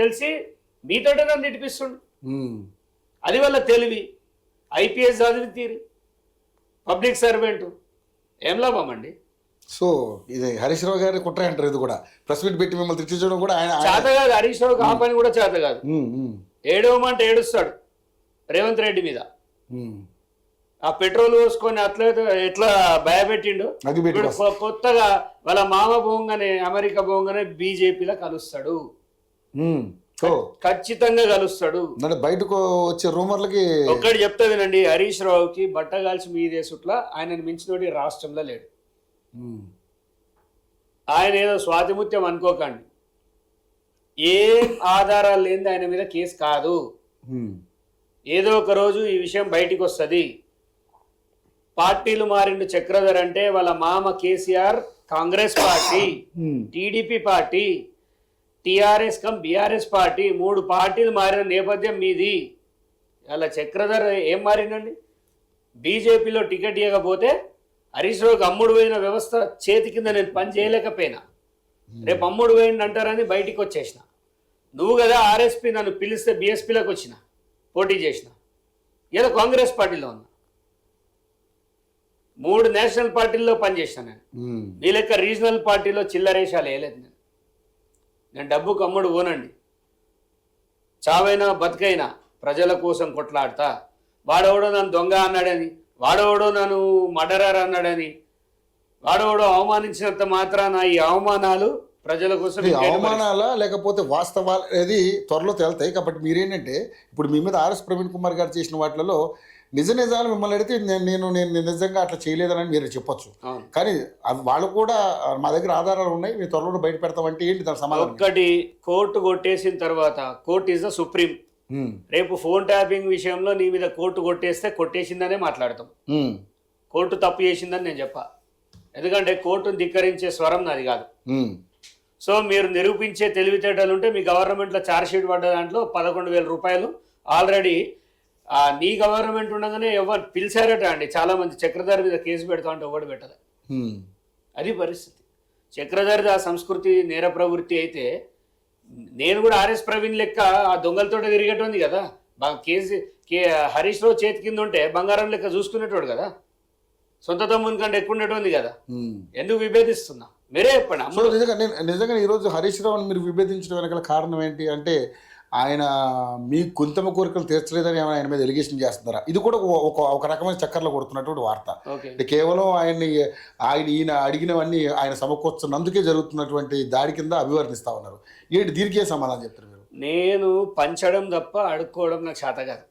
తెలిసి మీతోటే నన్ను తిట్టిపిస్తుండు. ఉమ్. అది వల్ల తెలివి. ఐపీఎస్ చదివి తీరి పబ్లిక్ సర్వెంట్ ఏం లాభం అండి. సో ఇది హరీష్ రావు గారి కుట్ర అంటారు. ఇది కూడా ప్రెస్ మీట్ పెట్టి మిమ్మల్ని తిట్టించడం కూడా ఆయన చేత కాదు. హరీష్ రావుకి ఆ పని కూడా చేత కాదు. ఏడవమంటే ఏడుస్తాడు రేవంత్ రెడ్డి మీద. ఆ పెట్రోల్ పోసుకొని అట్లా ఎట్లా భయపెట్టిండు. ఇప్పుడు కొత్తగా వాళ్ళ మామ పోగానే అమెరికా పోగానే బీజేపీలో కలుస్తాడు. ఖచ్చితంగా కలుస్తాడు. బయటకు వచ్చే రూమర్లకి ఒక్కటి చెప్తా వినండి. హరీష్ రావుకి బట్టగాల్చి మీదేసుట్లా ఆయనను మించినోడి రాష్ట్రంలో లేడు. ఆయన ఏదో స్వాతిముత్యం అనుకోకండి. ఏం ఆధారాలు లేనిది ఆయన మీద కేసు కాదు. ఏదో ఒక రోజు ఈ విషయం బయటికి వస్తుంది. పార్టీలు మారిండు చక్రధర్ అంటే వాళ్ళ మామ KCR Congress party, TDP party, TRS come BRS party, 3 పార్టీలు మారిన నేపథ్యం మీది. అలా చక్రధర్ ఏం మారిందండి? బీజేపీలో టికెట్ ఇవ్వకపోతే హరీష్ రావుకి అమ్ముడు పోయిన వ్యవస్థ చేతి కింద నేను పని చేయలేకపోయినా, రేపు అమ్ముడు పోయింది అంటారని బయటికి వచ్చేసిన. నువ్వు కదా ఆర్ఎస్పీ నన్ను పిలిస్తే బీఎస్పీలోకి వచ్చిన, పోటీ చేసిన. ఇలా కాంగ్రెస్ పార్టీలో ఉన్నా. 3 నేషనల్ పార్టీల్లో పనిచేసాను నేను. నీ లెక్క రీజనల్ పార్టీలో చిల్లరేషాలు వేయలేదు నేను డబ్బుకు అమ్ముడు పోనండి. చావైనా బతికైనా ప్రజల కోసం కొట్లాడతా. వాడెవడో నన్ను దొంగ అన్నాడని, వాడెవడో నన్ను మర్డరర్ అన్నాడని, వాడెవడో అవమానించినంత మాత్రాన ఈ అవమానాలు ప్రజల కోసం అవమానాలా లేకపోతే వాస్తవాలు అనేది త్వరలో తేలుతాయి. కాబట్టి మీరేంటంటే ఇప్పుడు మీ మీద ఆర్ఎస్ ప్రవీణ్ కుమార్ గారు చేసిన వాటిలో నిజాలు మిమ్మల్ని అడిగితే నేను నిజంగా అట్లా చేయలేదని మీరు చెప్పొచ్చు. కానీ వాళ్ళు కూడా మా దగ్గర ఆధారాలు ఉన్నాయి, మీ త్వరలో బయట పెడతామంటే ఏంటి దాని సమాధానం? ఒక్కటి, కోర్టు కొట్టేసిన తర్వాత కోర్టు ఈజ్ ద సుప్రీం. రేపు ఫోన్ ట్యాపింగ్ విషయంలో నీ మీద కోర్టు కొట్టేస్తే కొట్టేసిందనే మాట్లాడతాం. కోర్టు తప్పు చేసిందని నేను చెప్పా. ఎందుకంటే కోర్టును ధిక్కరించే స్వరం నాది కాదు. సో మీరు నిరూపించే తెలివితేటలు ఉంటే మీ గవర్నమెంట్లో ఛార్జ్షీట్ పడ్డ దాంట్లో 11,000 రూపాయలు ఆల్రెడీ నీ గవర్నమెంట్ ఉండగానే ఎవరు పిలిచారట అండి. చాలా మంది చక్రధర్ మీద కేసు పెడతా అంటే ఒకటి పెట్టలే. అది పరిస్థితి. చక్రధర్ది ఆ సంస్కృతి నేర ప్రవృత్తి అయితే నేను కూడా ఆర్ఎస్ ప్రవీణ్ లెక్క ఆ దొంగలతో తిరిగేటోంది కదా. హరీష్ రావు చేతి కింద ఉంటే బంగారం లెక్క చూసుకునేటోడు కదా. సొంత తమ్ముని కంటే ఎక్కువ ఉండేటోంది కదా. ఎందుకు విభేదిస్తున్నా మీరే చెప్పండి. నిజంగా ఈరోజు హరీష్ రావుని మీరు విభేదించడం వెనకాల కారణం ఏంటి అంటే ఆయన మీ కొంతమ కోరికలు తీర్చలేదని ఆయన మీద ఎలిగేషన్ చేస్తున్నారా? ఇది కూడా ఒక రకమైన చక్కర్లో కొడుతున్నటువంటి వార్త. అంటే కేవలం ఈయన అడిగినవన్నీ ఆయన సమకూర్చున్నందుకే జరుగుతున్నటువంటి దాడి కింద అభివర్ణిస్తా ఉన్నారు. ఏంటి దీనికే సమాధానం చెప్తారు మీరు? నేను పంచడం తప్ప అడుక్కోవడం నాకు చేత కాదు.